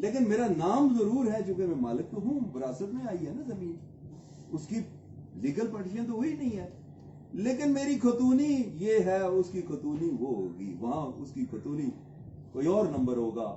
لیکن میرا نام ضرور ہے چونکہ میں مالک تو ہوں, وراثت میں آئی ہے نا زمین, اس کی لیگل پارٹیشن تو وہی نہیں ہے, لیکن میری خطونی یہ ہے, اس کی خطونی وہ ہوگی, وہاں اس کی خطونی کوئی اور نمبر ہوگا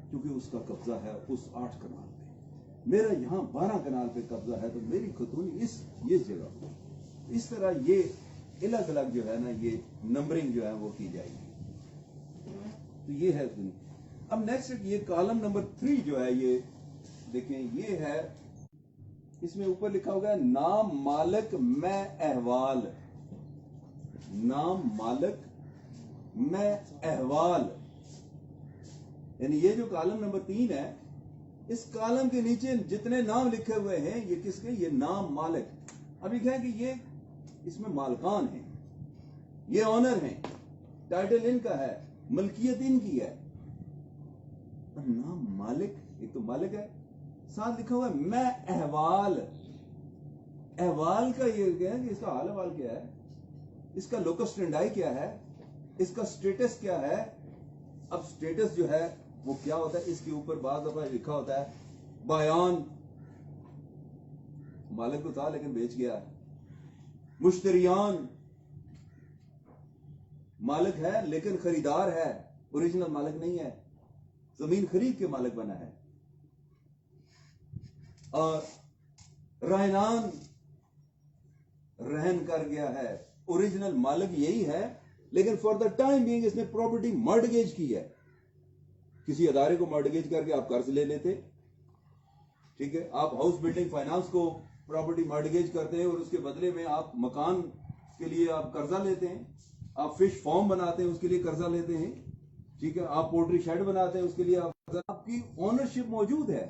کیونکہ اس کا قبضہ ہے اس 8 کنال پہ, میرا یہاں 12 کنال پہ قبضہ ہے تو میری خطونی اس جگہ پہ. اس طرح یہ الگ الگ جو ہے نا یہ نمبرنگ جو ہے وہ کی جائے گی. تو یہ ہے. اب نیکسٹ یہ کالم نمبر 3 جو ہے یہ دیکھیں, یہ ہے اس میں اوپر لکھا ہوگا نام مالک میں احوال, نام مالک میں احوال, یعنی یہ جو کالم نمبر 3 ہے اس کالم کے نیچے جتنے نام لکھے ہوئے ہیں یہ کس کے, یہ نام مالک. اب یہ کہ یہ اس میں مالکان ہیں, یہ آنر ہیں, ٹائٹل ان کا ہے, ملکیت ان کی ہے. نام مالک, ایک تو مالک ہے, ساتھ لکھا ہوا ہے میں احوال. احوال کا یہ کیا ہے کہ اس کا حال احوال کیا ہے, اس کا لوکس اسٹینڈائی کیا ہے, اس کا سٹیٹس کیا ہے. اب سٹیٹس جو ہے وہ کیا ہوتا ہے, اس کے اوپر بعض دفعہ لکھا ہوتا ہے بیان, مالک تو تھا لیکن بیچ گیا. مشتریان, مالک ہے لیکن خریدار ہے, اوریجنل مالک نہیں ہے, زمین خرید کے مالک بنا ہے. اور رہنان, رہن کر گیا ہے, اوریجنل مالک یہی ہے لیکن فار دا ٹائم بینگ اس نے پراپرٹی مارٹگیج کی ہے. کسی ادارے کو مارٹگیج کر کے آپ قرض لے لیتے, ٹھیک ہے, آپ ہاؤس بلڈنگ فائنانس کو پراپرٹی مارٹگیج کرتے ہیں اور اس کے بدلے میں آپ مکان کے لیے آپ قرضہ لیتے ہیں, آپ فش فارم بناتے ہیں اس کے لیے قرضہ لیتے ہیں, ٹھیک ہے, آپ پولٹری شیڈ بناتے ہیں اس کے لیے آپ کی اونرشپ موجود ہے,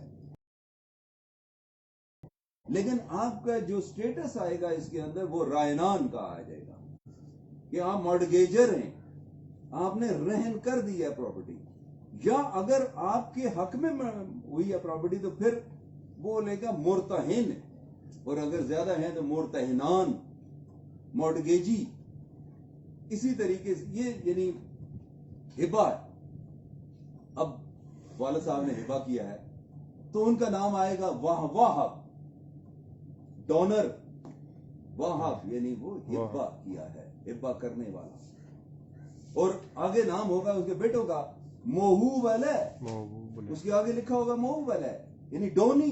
لیکن آپ کا جو سٹیٹس آئے گا اس کے اندر وہ رائنان کا آ جائے گا کہ آپ مارٹگیجر ہیں, آپ نے رہن کر دی ہے پراپرٹی. یا اگر آپ کے حق میں ہوئی ہے پراپرٹی تو پھر وہ لے گا مرتہن, اور اگر زیادہ ہیں تو مرتہنان, مارٹگیجی. اسی طریقے سے یہ یعنی ہبہ ہے. اب والد صاحب نے ہبہ کیا ہے تو ان کا نام آئے گا واہب, ڈونر, واہب یعنی وہ ہبہ کیا ہے, ہبہ کرنے والا. اور آگے نام ہوگا اس کے بیٹوں کا موہوب علیہ, اس کے آگے لکھا ہوگا موہوب علیہ یعنی ڈونی,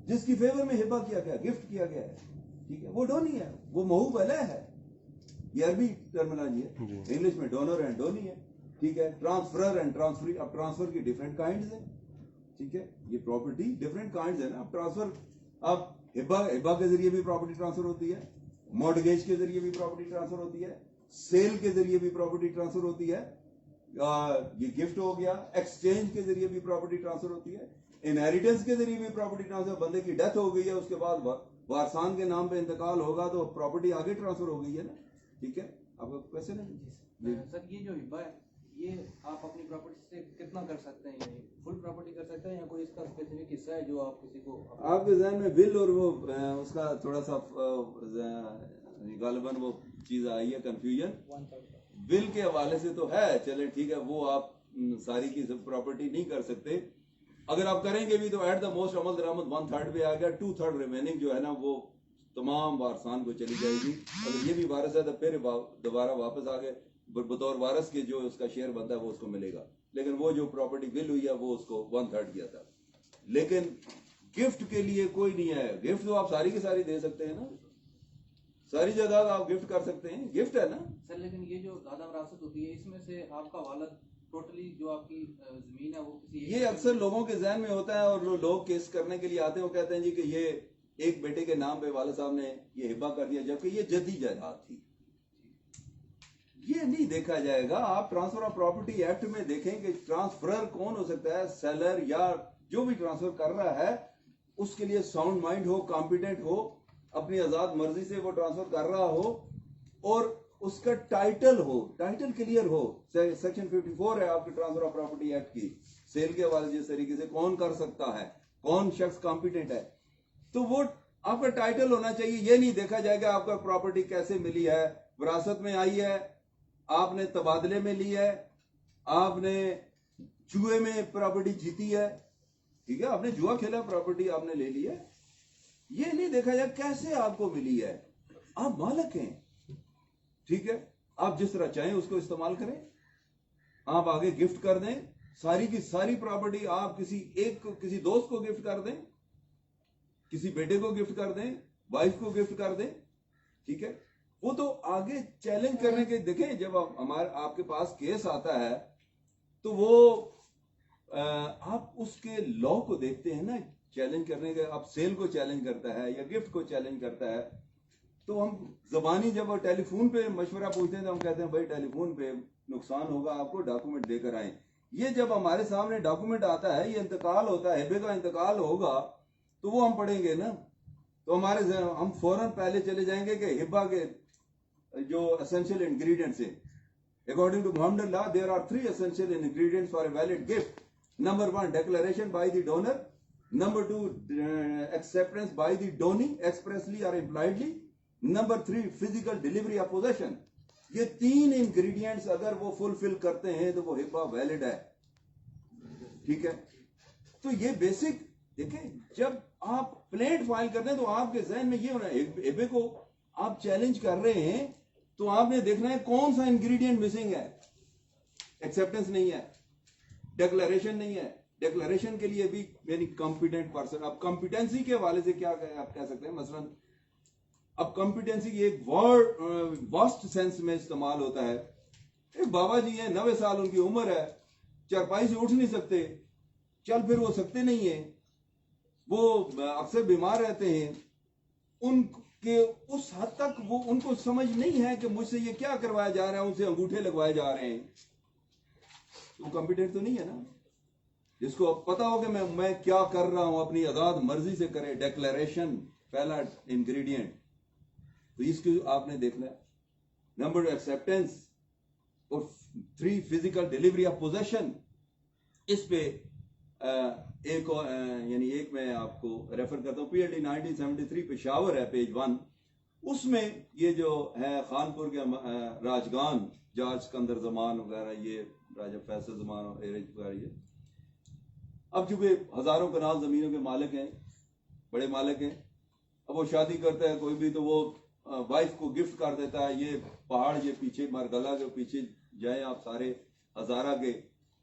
جس کی فیور میں ہبہ کیا گیا, گفٹ کیا گیا ہے, ٹھیک ہے, وہ ڈونی ہے, وہ موہوب علیہ ہے. یہ عربی ٹرمنالوجی ہے, انگلش میں ڈونر اینڈ ڈونی ہے, ٹھیک ہے. ٹرانسفرر اینڈ ٹرانسفری, اب ٹرانسفر کی ڈفرینٹ کائنڈز ہیں, ٹھیک ہے, یہ پراپرٹی ڈفرینٹ کائنڈز ہیں نا. اب ٹرانسفر, اب ہبہ کے ذریعے بھی پراپرٹی ٹرانسفر ہوتی ہے, مارٹگیج کے ذریعے بھی پراپرٹی ٹرانسفر ہوتی ہے, سیل کے ذریعے بھی پراپرٹی ٹرانسفر ہوتی ہے, یہ گفٹ ہو گیا, ایکسچینج کے ذریعے بھی پراپرٹی ٹرانسفر ہوتی ہے, انہیریٹنس کے ذریعے بھی پراپرٹی ٹرانسفر. بندے کی ڈیتھ ہو گئی ہے, اس کے بعد وارثان کے نام پہ انتقال ہوگا تو پراپرٹی آگے ٹرانسفر ہو گئی ہے نا, ٹھیک ہے. آپ کو کویسچن ہے سر, یہ جو ہبہ ہے یہ آپ اپنی پراپرٹی سے کتنا کر سکتے ہیں, یعنی فل پراپرٹی کر سکتے ہیں یا کوئی اس کا اسپیسیفک حصہ ہے جو آپ کسی کو, آپ کے ذہن میں ول اور وہ اس کا تھوڑا سا غالباً وہ چیز آئی ہے کنفیوژن. ول کے حوالے سے تو ہے, چلے ٹھیک ہے, وہ آپ ساری کی پراپرٹی نہیں کر سکتے. اگر آپ کریں گے بھی تو ایٹ دا موسٹ عمل درآمد 1/3 پہ آ گیا, 2/3 ریمیننگ جو ہے نا وہ تمام وارثان کو چلی جائے گی. اگر یہ بھی وارث ہے تو پھر دوبارہ واپس آ گئے بطور وارث کے جو اس کا شیئر بنتا ہے وہ اس کو ملے گا. لیکن وہ جو پراپرٹی ول ہوئی ہے وہ اس کو 1/3 کیا تھا. لیکن گفٹ کے لیے کوئی نہیں ہے, گفٹ تو آپ ساری کی ساری دے سکتے ہیں نا, ساری جائیداد آپ گفٹ کر سکتے ہیں, گفٹ ہے نا سر. لیکن یہ جو دادا وراثت ہوتی ہے اس میں سے آپ کا والد ٹوٹلی جو آپ کی زمین ہے وہ کسی, یہ اکثر لوگوں کے ذہن میں ہوتا ہے, اور لوگ کیس کرنے کے لیے آتے ہیں, وہ کہتے ہیں جی کہ یہ ایک بیٹے کے نام پہ والد صاحب نے یہ ہبہ کر دیا, جبکہ یہ جدی جائیداد تھی. یہ نہیں دیکھا جائے گا. آپ ٹرانسفر آف پراپرٹی ایکٹ میں دیکھیں کہ ٹرانسفرر کون ہو سکتا ہے, سیلر یا جو بھی ٹرانسفر کر رہا ہے اس کے لیے ساؤنڈ مائنڈ ہو, کمپیٹنٹ ہو, اپنی آزاد مرضی سے وہ ٹرانسفر کر رہا ہو, اور اس کا ٹائٹل ہو, ٹائٹل کلیئر ہو. سیکشن 54 ہے آپ کے ٹرانسفر آف پراپرٹی ایکٹ کی, سیل کے حوالے سے جس طریقے سے کون کر سکتا ہے, کون شخص کمپیٹنٹ ہے, تو وہ آپ کا ٹائٹل ہونا چاہیے. یہ نہیں دیکھا جائے گا آپ کا پراپرٹی کیسے ملی ہے, وراثت میں آئی ہے, آپ نے تبادلے میں لی ہے, آپ نے جوئے میں پراپرٹی جیتی ہے, ٹھیک ہے, آپ نے جوا کھیلا, پراپرٹی آپ نے لے لی ہے, یہ نہیں دیکھا جائے کیسے آپ کو ملی ہے. آپ مالک ہیں, ٹھیک ہے, آپ جس طرح چاہیں اس کو استعمال کریں. آپ آگے گفٹ کر دیں ساری کی ساری پراپرٹی, آپ کسی دوست کو گفٹ کر دیں, کسی بیٹے کو گفٹ کر دیں, وائف کو گفٹ کر دیں, ٹھیک ہے. وہ تو آگے چیلنج کرنے کے, دیکھیں جب آپ کے پاس کیس آتا ہے تو وہ آپ اس کے لا کو دیکھتے ہیں نا, چیلنج کرنے کے. آپ سیل کو چیلنج کرتا ہے یا گفٹ کو چیلنج کرتا ہے, تو ہم زبانی جب وہ ٹیلی فون پہ مشورہ پوچھتے ہیں تو ہم کہتے ہیں بھائی ٹیلی فون پہ نقصان ہوگا, آپ کو ڈاکومنٹ دے کر آئیں. یہ جب ہمارے سامنے ڈاکومنٹ آتا ہے, یہ انتقال ہوتا ہے, ہبے کا انتقال ہوگا, تو وہ ہم پڑھیں گے نا, تو ہم فوراً پہلے چلے جائیں گے کہ ہبا کے جو اسینشیل انگریڈینٹس ہیں. According to Muhammad law, there are 3 essential ingredients for a valid gift. Number 1, declaration by the donor. Number 2, acceptance by the donee expressly or impliedly. Number 3, physical delivery of possession. یہ 3 ingredients اگر وہ فلفل کرتے ہیں تو وہ ہبا valid ہے, ٹھیک ہے. تو یہ بیسک دیکھیں, جب آپ پلینٹ فائل کرتے ہیں تو آپ کے ذہن میں یہ ہونا ہے, ہبے کو آپ چیلنج کر رہے ہیں تو آپ نے دیکھنا ہے کون سا انگریڈینٹ مسنگ ہے. ایکسپٹنس نہیں ہے, ڈیکلریشن نہیں ہے. ڈیکلریشن کے لیے بھی یعنی کمپیٹنٹ پرسن. اب کمپیٹنسی کے حوالے سے کیا آپ کہہ سکتے ہیں, مثلا اب کمپیٹنسی ایک ورڈ واسٹ سینس میں استعمال ہوتا ہے. ایک بابا جی ہیں, 90 سال ان کی عمر ہے, چارپائی سے اٹھ نہیں سکتے, چل پھر وہ سکتے نہیں ہیں, وہ اکثر بیمار رہتے ہیں. ان کے اس حد تک وہ ان کو سمجھ نہیں ہے کہ مجھ سے یہ کیا کروایا جا رہا ہے, ان سے انگوٹھے لگوائے جا رہے ہیں. وہ کمپیٹنٹ تو نہیں ہے نا, جس کو پتا ہو کہ میں کیا کر رہا ہوں, اپنی آزاد مرضی سے کرے. ڈیکلریشن پہلا انگریڈینٹ, تو اس کو آپ نے دیکھنا ہے. نمبر 2 ایکسپٹینس, اور 3 فزیکل ڈیلیوری آف پوزیشن. اس پہ ایک میں آپ کو ریفر کرتا ہوں, PLD 1973 پشاور ہے, پیج 1. اس میں یہ جو ہے خانپور کے راجگان, جارج سکندر زمان وغیرہ, یہ راجہ فیصل زمان وغیرہ, یہ اب چونکہ ہزاروں کنال زمینوں کے مالک ہیں, بڑے مالک ہیں. اب وہ شادی کرتا ہے کوئی بھی تو وہ وائف کو گفٹ کر دیتا ہے, یہ پہاڑ یہ پیچھے مرگلہ کے پیچھے جائیں آپ سارے ہزارہ کے,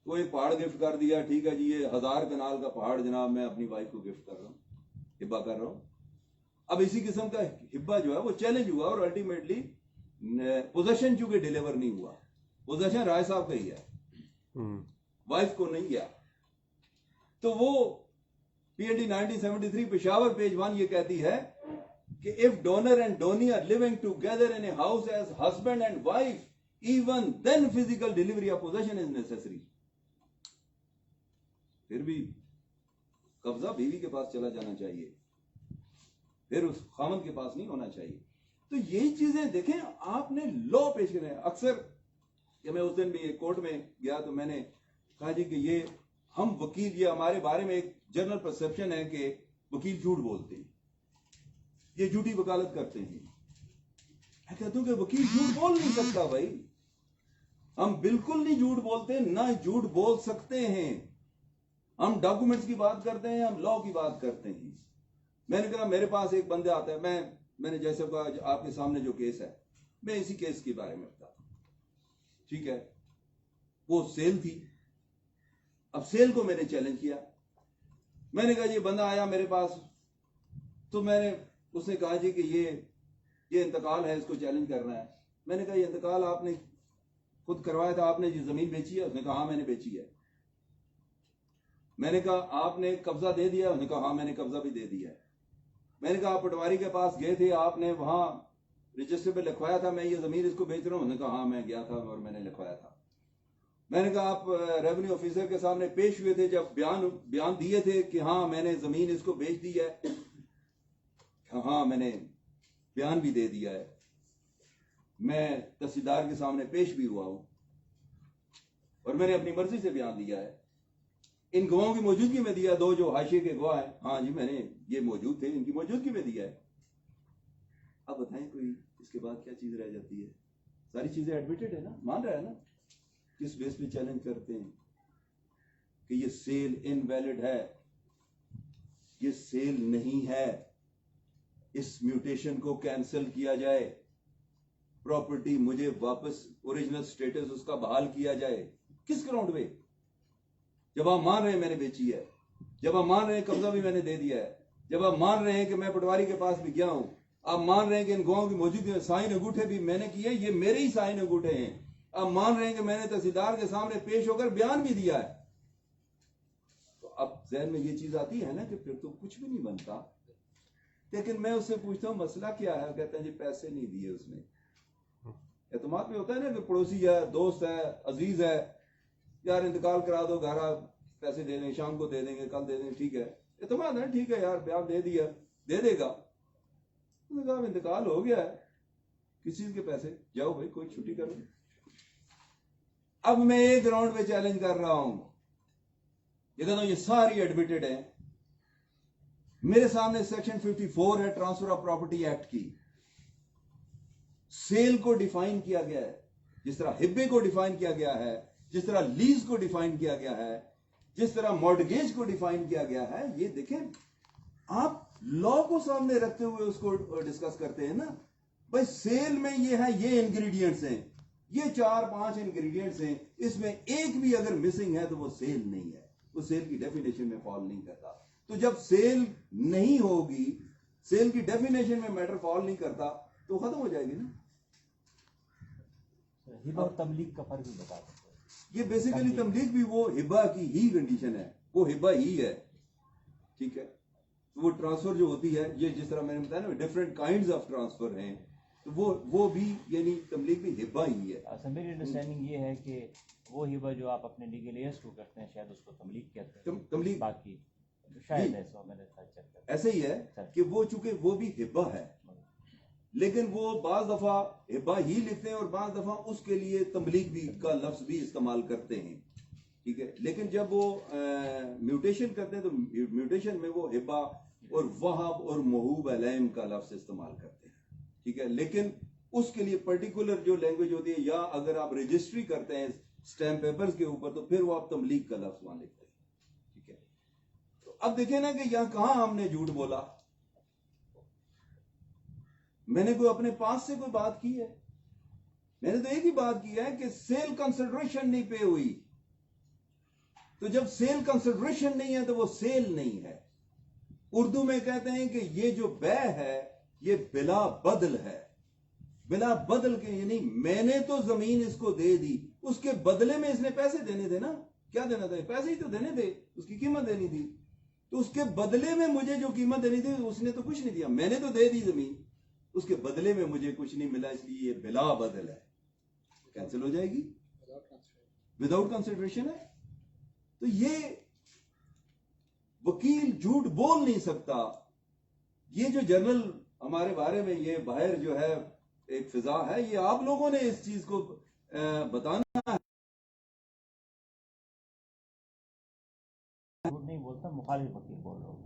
تو ایک پہاڑ گفٹ کر دیا, ٹھیک ہے جی, یہ 1000 کنال کا پہاڑ جناب میں اپنی وائف کو گفٹ کر رہا ہوں, ہبا کر رہا ہوں. اب اسی قسم کا ہبا جو ہے وہ چیلنج ہوا, اور الٹیمیٹلی پوزیشن چونکہ ڈیلیور نہیں ہوا. پوزیشن رائے صاحب کا ہی ہے, وائف کو نہیں گیا. تو وہ PLD 1973 پشاور پیج 1 یہ کہتی ہے کہ if donor and donee are living together in a house as husband and wife, even then physical delivery of possession is necessary. پھر بھی قبضہ بیوی کے پاس چلا جانا چاہیے, پھر اس خامن کے پاس نہیں ہونا چاہیے. تو یہی چیزیں دیکھیں, آپ نے لا پیش کریں. اکثر کہ میں اس دن بھی ایک کورٹ میں گیا تو میں نے کہا جی کہ یہ ہم وکیل, یہ ہمارے بارے میں ایک جنرل پرسپشن ہے کہ وکیل جھوٹ بولتے ہیں, یہ جھوٹی وکالت کرتے ہیں. میں کہتا ہوں کہ وکیل جھوٹ بول نہیں سکتا بھائی, ہم بالکل نہیں جھوٹ بولتے, نہ جھوٹ بول سکتے ہیں. ہم ڈاکومنٹس کی بات کرتے ہیں, ہم لا کی بات کرتے ہیں. میں نے کہا میرے پاس ایک بندہ آتا ہے, میں نے جیسے کہا آپ کے سامنے جو کیس ہے, میں اسی کیس کے بارے میں بتاتا ہوں, ٹھیک ہے. وہ سیل تھی. اب سیل کو میں نے چیلنج کیا. میں نے کہا یہ بندہ آیا میرے پاس, تو اس نے کہا جی کہ یہ انتقال ہے, اس کو چیلنج کرنا ہے. میں نے کہا یہ انتقال آپ نے خود کروایا تھا, آپ نے یہ زمین بیچی ہے؟ اس نے کہا ہاں میں نے بیچی ہے. میں نے کہا آپ نے قبضہ دے دیا؟ اس نے کہا ہاں میں نے قبضہ بھی دے دیا ہے. میں نے کہا آپ پٹواری کے پاس گئے تھے, آپ نے وہاں رجسٹر پہ لکھوایا تھا میں یہ زمین اس کو بیچ رہا ہوں؟ اس نے کہا ہاں میں گیا تھا اور میں نے لکھوایا تھا. میں نے کہا آپ ریونیو آفیسر کے سامنے پیش ہوئے تھے جب بیان دیے تھے کہ ہاں میں نے زمین اس کو بیچ دی ہے؟ ہاں میں نے بیان بھی دے دیا ہے, میں تحصیلدار کے سامنے پیش بھی ہوا ہوں, اور میں نے اپنی مرضی سے بیان دیا ہے. ان گواہوں کی موجودگی میں دیا, 2 جو حاشیے کے گواہ ہیں, ہاں جی میں نے یہ موجود تھے, ان کی موجودگی میں دیا ہے. اب بتائیں کوئی اس کے بعد کیا چیز رہ جاتی ہے؟ ساری چیزیں ایڈمیٹڈ ہے نا, مان رہا ہے نا. کس بیس پہ چیلنج کرتے ہیں کہ یہ سیل انویلڈ ہے؟ یہ سیل نہیں ہے, اس میوٹیشن کو کینسل کیا جائے, پراپرٹی مجھے واپس اوریجنل سٹیٹس اس کا بحال کیا جائے. کس گراؤنڈ پہ؟ جب آپ مان رہے ہیں میں نے بیچی ہے, جب آپ مان رہے ہیں قبضہ بھی میں نے دے دیا ہے, جب آپ مان رہے ہیں کہ میں پٹواری کے پاس بھی گیا ہوں, آپ مان رہے ہیں کہ ان گاؤں کی موجودگی سائن انگوٹھے بھی میں نے کیے, یہ میرے ہی سائن انگوٹھے ہیں, آپ مان رہے ہیں کہ میں نے تحصیلدار کے سامنے پیش ہو کر بیان بھی دیا ہے, تو اب ذہن میں یہ چیز آتی ہے نا کہ پھر تو کچھ بھی نہیں بنتا. لیکن میں اس سے پوچھتا ہوں مسئلہ کیا ہے, کہتے ہیں جی پیسے نہیں دیے اس نے. اعتماد میں ہوتا ہے نا کہ پڑوسی ہے, دوست ہے, عزیز ہے, یار انتقال کرا دو, گھر پیسے دے دیں, شام کو دے دیں گے, کل دے دیں, ٹھیک ہے, اعتماد ہے, ٹھیک ہے یار بیان دے دیا, دے دے گا. اس نے کہا انتقال ہو گیا ہے, کس چیز کے پیسے, جاؤ بھائی کوئی چھٹی کرو. اب میں ایک گراؤنڈ پہ چیلنج کر رہا ہوں, یہ کہتا ہوں یہ ساری ایڈمیٹڈ ہیں, میرے سامنے سیکشن 54 ہے ٹرانسفر آف پراپرٹی ایکٹ کی, سیل کو ڈیفائن کیا گیا ہے, جس طرح ہبے کو ڈیفائن کیا گیا ہے, جس طرح لیز کو ڈیفائن کیا گیا ہے, جس طرح مارٹگیج کو ڈیفائن کیا گیا ہے. یہ دیکھیں آپ لا کو سامنے رکھتے ہوئے اس کو ڈسکس کرتے ہیں نا. بھائی سیل میں یہ ہے, یہ انگریڈینٹس ہیں, یہ 4-5 انگریڈینٹس ہیں, اس میں ایک بھی اگر مسنگ ہے تو وہ سیل نہیں ہے, وہ سیل کی ڈیفینیشن میں فال نہیں کرتا. تو جب سیل نہیں ہوگی, سیل کی ڈیفینیشن میں میٹر فال نہیں کرتا, تو ختم ہو جائے گی نا. ہبہ اور تملیغ کا فرق بھی بتا سکتے ہیں. یہ بیسیکلی تملیغ بھی وہ ہبہ کی ہی کنڈیشن ہے, وہ ہبہ ہی ہے, ٹھیک ہے. وہ ٹرانسفر جو ہوتی ہے, یہ جس طرح میں نے بتایا نا ڈفرینٹ کائنڈز آف ٹرانسفر ہیں, تو وہ بھی یعنی تملیغ بھی ہبہ ہی ہے. اصل میری انڈرسٹینڈنگ یہ ہے کہ وہ ہبہ جو آپ اپنے لیگل ایئرس کو کرتے ہیں شاید اس کو تملیغ کہتے ہیں. تملیغ باقی شاید ایسا میں نے ایسے ہی ہے کہ وہ چونکہ وہ بھی ہبہ ہے, لیکن وہ بعض دفعہ ہبہ ہی لکھتے ہیں اور بعض دفعہ اس کے لیے تملیغ بھی کا لفظ بھی استعمال کرتے ہیں, ٹھیک ہے. لیکن جب وہ میوٹیشن کرتے ہیں تو میوٹیشن میں وہ ہبہ اور وہب اور محوب علیم کا لفظ استعمال کرتے ہیں, ٹھیک ہے. لیکن اس کے لیے پرٹیکولر جو لینگویج ہوتی ہے, یا اگر آپ رجسٹری کرتے ہیں اسٹیمپ پیپرز کے اوپر, تو پھر وہ آپ تملیغ کا لفظ وہاں لکھتے ہیں, ٹھیک ہے. تو اب دیکھیں نا کہ یہاں کہاں ہم نے جھوٹ بولا. میں نے کوئی اپنے پاس سے کوئی بات کی ہے؟ میں نے تو ایک ہی بات کی ہے کہ سیل کنسیڈریشن نہیں پے ہوئی. تو جب سیل کنسیڈریشن نہیں ہے تو وہ سیل نہیں ہے. اردو میں کہتے ہیں کہ یہ جو بے ہے یہ بلا بدل ہے. بلا بدل کے یعنی میں نے تو زمین اس کو دے دی, اس کے بدلے میں اس نے پیسے دینے تھے نا. کیا دینا تھا؟ پیسے ہی تو دینے تھے, اس کی قیمت دینی تھی. تو اس کے بدلے میں مجھے جو قیمت دینی تھی اس نے تو کچھ نہیں دیا. میں نے تو دے دی زمین, اس کے بدلے میں مجھے کچھ نہیں ملا, اس لیے یہ بلا بدل ہے, کینسل ہو جائے گی, وداؤٹ کنسیڈریشن ہے. تو یہ وکیل جھوٹ بول نہیں سکتا. یہ جو جنرل ہمارے بارے میں یہ باہر جو ہے ایک فضا ہے, یہ آپ لوگوں نے اس چیز کو بتانا ہے. جھوٹ نہیں بولتا, مخالف وکیل بول رہا ہوں.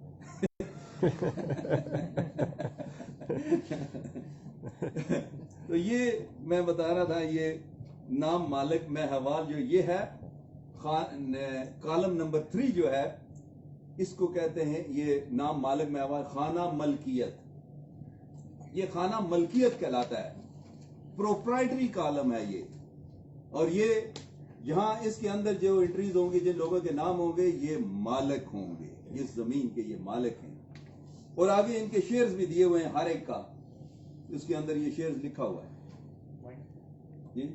تو یہ میں بتا رہا تھا, یہ نام مالک میں حوال جو یہ ہے کالم نمبر 3 جو ہے, اس کو کہتے ہیں یہ نام مالک میں حوال خانہ ملکیت. یہ خانہ ملکیت کہلاتا ہے, پروپرائٹری کالم ہے یہ. اور یہ یہاں اس کے اندر جو انٹریز ہوں گی, جن لوگوں کے نام ہوں گے, یہ مالک ہوں گے, اس زمین کے یہ مالک ہیں. اور آگے ان کے شیئرز بھی دیے ہوئے ہیں ہر ایک کا, اس کے اندر یہ شیئرز لکھا ہوا ہے. جی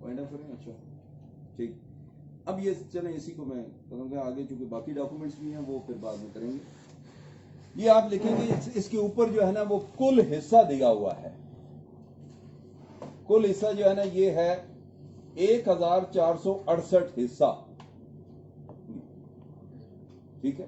پوائنٹ آف کریں, اچھا ٹھیک. اب یہ چلیں اسی کو میں کروں گا آگے, چونکہ باقی ڈاکومنٹس بھی ہیں وہ پھر بعد میں کریں گے. یہ آپ لکھیں گے اس کے اوپر جو ہے نا وہ کل حصہ دیا ہوا ہے. کل حصہ جو ہے نا یہ ہے 1468 حصہ, ٹھیک ہے.